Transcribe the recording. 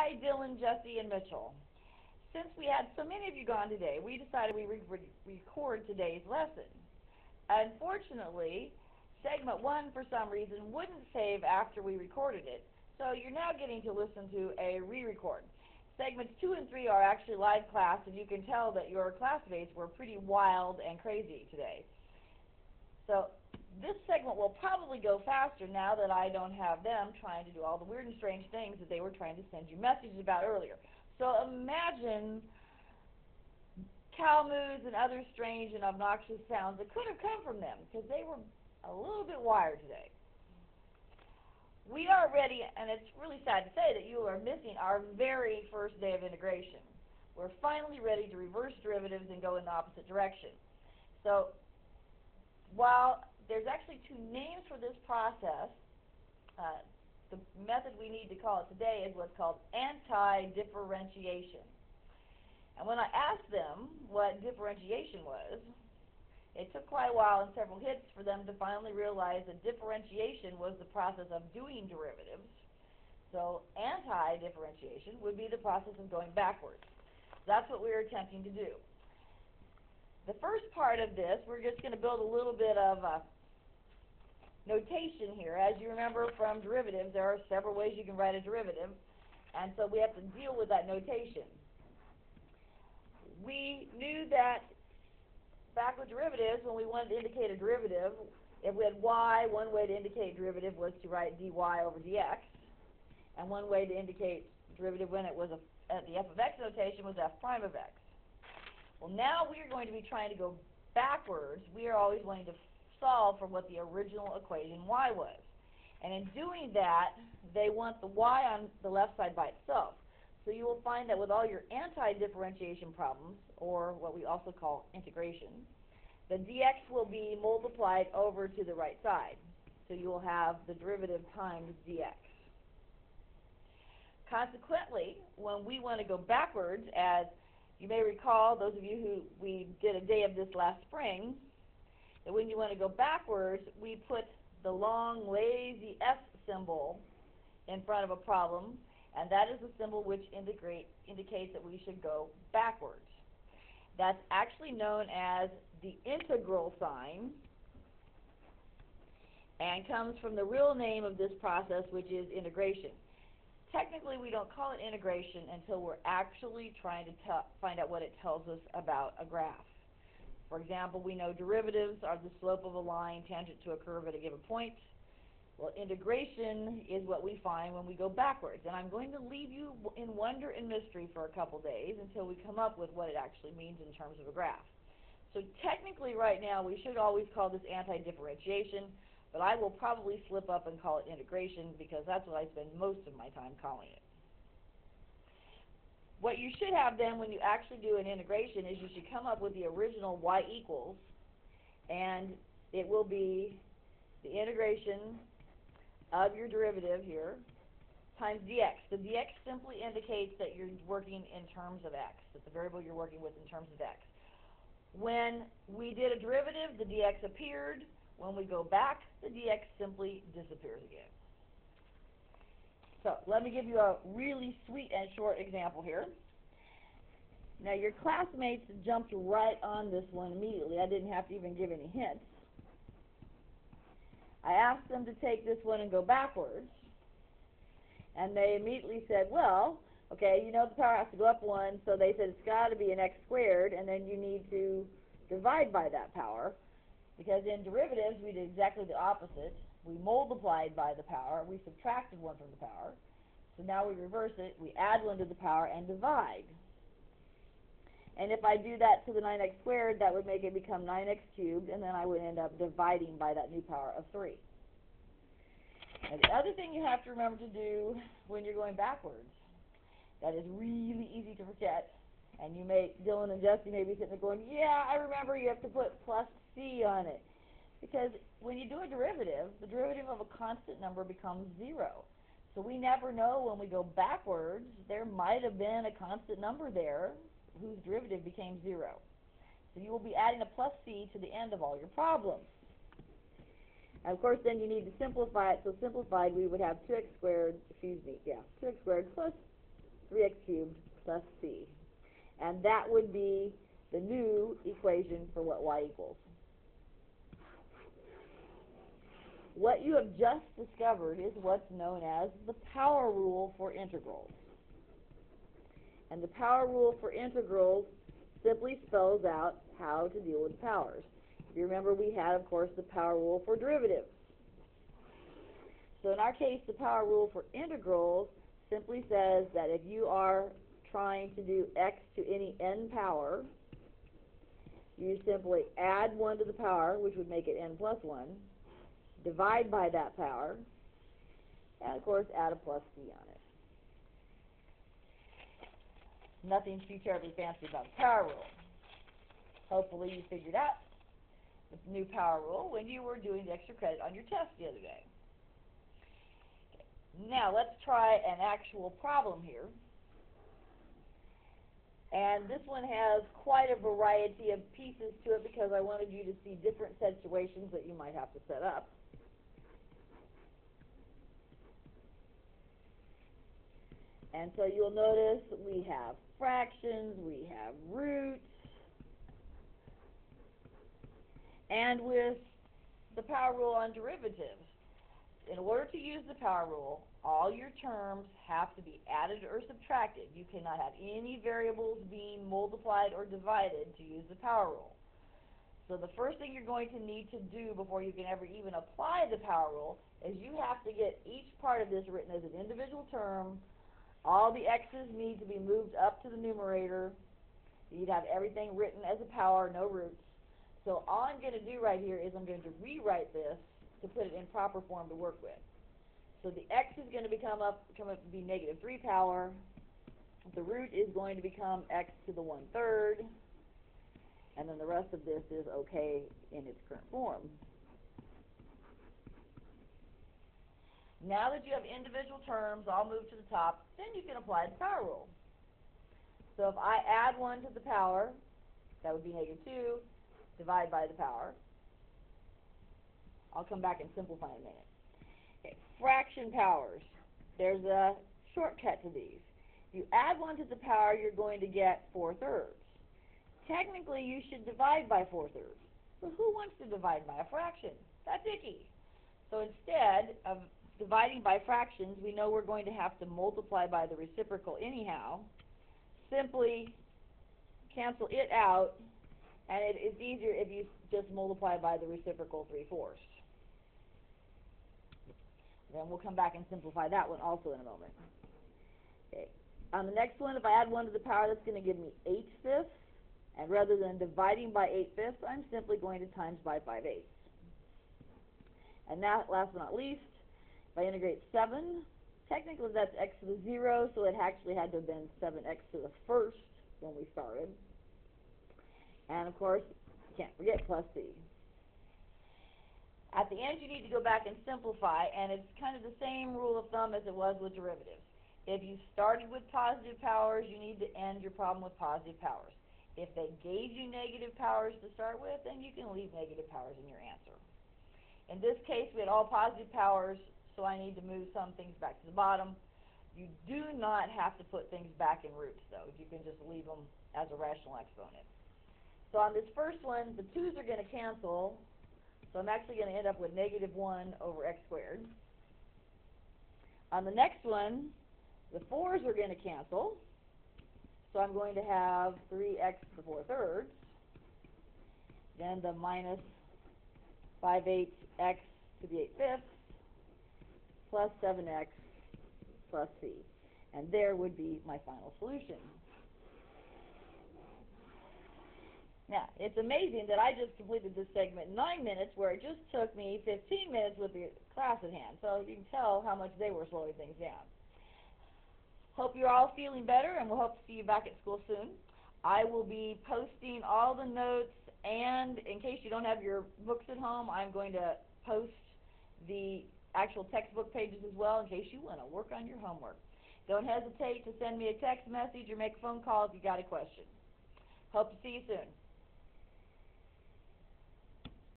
Hi, Dylan, Jesse, and Mitchell. Since we had so many of you gone today, we decided we would record today's lesson. Unfortunately, segment 1 for some reason wouldn't save after we recorded it, so you're now getting to listen to a re-record. Segments 2 and 3 are actually live class, and you can tell that your classmates were pretty wild and crazy today. So this segment will probably go faster now that I don't have them trying to do all the weird and strange things that they were trying to send you messages about earlier. So imagine cow moos and other strange and obnoxious sounds that could have come from them, because they were a little bit wired today. We are ready, and it's really sad to say that you are missing our very first day of integration. We're finally ready to reverse derivatives and go in the opposite direction. So while there's actually 2 names for this process, the method we need to call it today is what's called antidifferentiation. And when I asked them what differentiation was, it took quite a while and several hits for them to finally realize that differentiation was the process of doing derivatives. So anti-differentiation would be the process of going backwards. That's what we're attempting to do. The first part of this, we're just going to build a little bit of notation here. As you remember from derivatives, there are several ways you can write a derivative, and so we have to deal with that notation. We knew that back with derivatives, when we wanted to indicate a derivative, if we had y, one way to indicate derivative was to write dy over dx, and one way to indicate derivative when it was at the f of x notation was f prime of x. Well, now we are going to be trying to go backwards. We are always going to solve for what the original equation y was. And in doing that, they want the y on the left side by itself. So you will find that with all your anti-differentiation problems, or what we also call integration, the dx will be multiplied over to the right side. So you will have the derivative times dx. Consequently, when we want to go backwards, as you may recall, those of you who we did a day of this last spring, that when you want to go backwards, we put the long, lazy F symbol in front of a problem, and that is the symbol which indicates that we should go backwards. That's actually known as the integral sign, and comes from the real name of this process, which is integration. Technically, we don't call it integration until we're actually trying to find out what it tells us about a graph. For example, we know derivatives are the slope of a line tangent to a curve at a given point. Well, integration is what we find when we go backwards. And I'm going to leave you in wonder and mystery for a couple days until we come up with what it actually means in terms of a graph. So technically right now we should always call this anti-differentiation, but I will probably slip up and call it integration because that's what I spend most of my time calling it. What you should have then when you actually do an integration is you should come up with the original y equals, and it will be the integration of your derivative here times dx. The dx simply indicates that you're working in terms of x, that the variable you're working with in terms of x. When we did a derivative, the dx appeared. When we go back, the dx simply disappears again. So let me give you a really sweet and short example here. Now your classmates jumped right on this one immediately. I didn't have to even give any hints. I asked them to take this one and go backwards, and they immediately said, well, okay, you know the power has to go up 1, so they said it's got to be an x squared, and then you need to divide by that power, because in derivatives we did exactly the opposite. We multiplied by the power, we subtracted 1 from the power, so now we reverse it, we add 1 to the power and divide. And if I do that to the 9x squared, that would make it become 9x cubed, and then I would end up dividing by that new power of 3. Now the other thing you have to remember to do when you're going backwards, that is really easy to forget, and you may, Dylan and Jesse may be sitting there going, yeah, I remember you have to put plus c on it. Because when you do a derivative, the derivative of a constant number becomes 0. So we never know when we go backwards, there might have been a constant number there whose derivative became 0. So you will be adding a plus c to the end of all your problems. And of course, then you need to simplify it. So simplified, we would have 2x squared, 2x squared plus 3x cubed plus c. And that would be the new equation for what y equals. What you have just discovered is what's known as the power rule for integrals. And the power rule for integrals simply spells out how to deal with powers. If you remember, we had, of course, the power rule for derivatives. So in our case, the power rule for integrals simply says that if you are trying to do x to any n power, you simply add 1 to the power, which would make it n plus 1, divide by that power, and of course add a plus c on it. Nothing too terribly fancy about the power rule. Hopefully you figured out the new power rule when you were doing the extra credit on your test the other day. Now let's try an actual problem here. And this one has quite a variety of pieces to it because I wanted you to see different situations that you might have to set up. And so you'll notice we have fractions, we have roots, and with the power rule on derivatives, in order to use the power rule, all your terms have to be added or subtracted. You cannot have any variables being multiplied or divided to use the power rule. So the first thing you're going to need to do before you can ever even apply the power rule is you have to get each part of this written as an individual term. All the x's need to be moved up to the numerator. You'd have everything written as a power, no roots. So all I'm going to do right here is I'm going to rewrite this to put it in proper form to work with. So the x is going to come up to be negative 3 power. The root is going to become x to the 1/3. And then the rest of this is okay in its current form. Now that you have individual terms all moved to the top, then you can apply the power rule. So if I add 1 to the power, that would be negative 2, divide by the power. I'll come back and simplify in a minute. Okay, fraction powers. There's a shortcut to these. If you add 1 to the power, you're going to get 4/3. Technically, you should divide by 4/3. But who wants to divide by a fraction? That's icky. So instead of dividing by fractions, we know we're going to have to multiply by the reciprocal anyhow. Simply cancel it out, and it's easier if you just multiply by the reciprocal 3/4. Then we'll come back and simplify that one also in a moment. Okay. On the next one, if I add 1 to the power, that's going to give me 8/5. And rather than dividing by 8/5, I'm simply going to times by 5/8. And now, last but not least, if I integrate 7, technically that's x to the 0, so it actually had to have been 7x to the 1st when we started. And of course, you can't forget plus c. At the end, you need to go back and simplify, and it's kind of the same rule of thumb as it was with derivatives. If you started with positive powers, you need to end your problem with positive powers. If they gave you negative powers to start with, then you can leave negative powers in your answer. In this case, we had all positive powers, so I need to move some things back to the bottom. You do not have to put things back in roots, though. You can just leave them as a rational exponent. So on this first one, the 2's are going to cancel, so I'm actually going to end up with negative 1 over x squared. On the next one, the 4's are going to cancel, so I'm going to have 3x to the 4/3. Then the minus 5/8x to the 8/5 plus 7x plus c. And there would be my final solution. Now, it's amazing that I just completed this segment in 9 minutes, where it just took me 15 minutes with the class at hand. So you can tell how much they were slowing things down. Hope you're all feeling better, and we'll hope to see you back at school soon. I will be posting all the notes, and in case you don't have your books at home, I'm going to post the actual textbook pages as well in case you want to work on your homework. Don't hesitate to send me a text message or make a phone call if you got a question. Hope to see you soon.